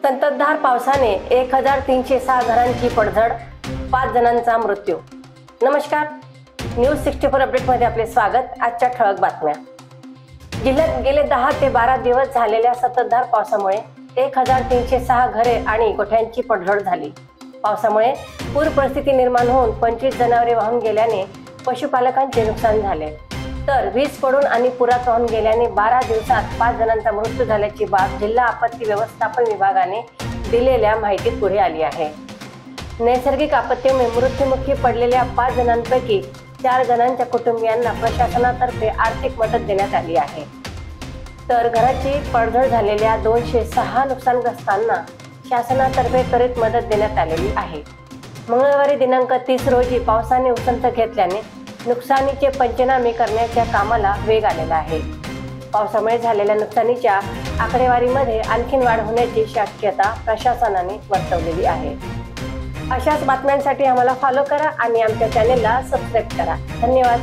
संततधार पावसाने 1306 घरांची पडझड, 5 जणांचा मृत्यू। नमस्कार, न्यूज 64 अपडेटमध्ये आपले स्वागत। आजच्या ठळक बातम्या। जिल्ह्यात गेले 10 ते 12 दिवस झालेल्या संततधार पावसामुळे 1306 घरे आणि गोठ्यांची पडझड झाली। पावसामुळे पूर परिस्थिती निर्माण होऊन 25 जनावरे वाहून गेल्याने पशुपालकांचे नुकसान झाले, तर वीज पडून आणि पुरात वाहून गेल्याने 12 दिवसात 5 जणांचा मृत्यू झाल्याची बाब जिल्हा आपत्ती व्यवस्थापन विभागाने दिलेल्या माहितीत पुढे आली आहे। नैसर्गिक आपत्तीमुळे मृत्युमुखी पडलेल्या 5 जणांपैकी 4 जणांच्या कुटुंबियांना प्रशासनातर्फे आर्थिक मदत देण्यात आली आहे, तर घराची पडझड झालेल्या 206 नुकसानग्रस्तांना शासनातर्फे त्वरित मदत देण्यात आलेली आहे। मंगळवारी दिनांक 30 रोजी पावसाने उसंत घेतल्याने नुकसानीचे पंचनामे करण्याच्या कामाला वेग आलेला आहे। पावसामुळे झालेल्या नुकसानीच्या आकडेवारीमध्ये आणखीन वाढ होण्याची शक्यता प्रशासनाने वर्तवलेली आहे। अशाच बातम्यांसाठी आम्हाला फॉलो करा आणि आमच्या चॅनेलला सबस्क्राईब करा। धन्यवाद।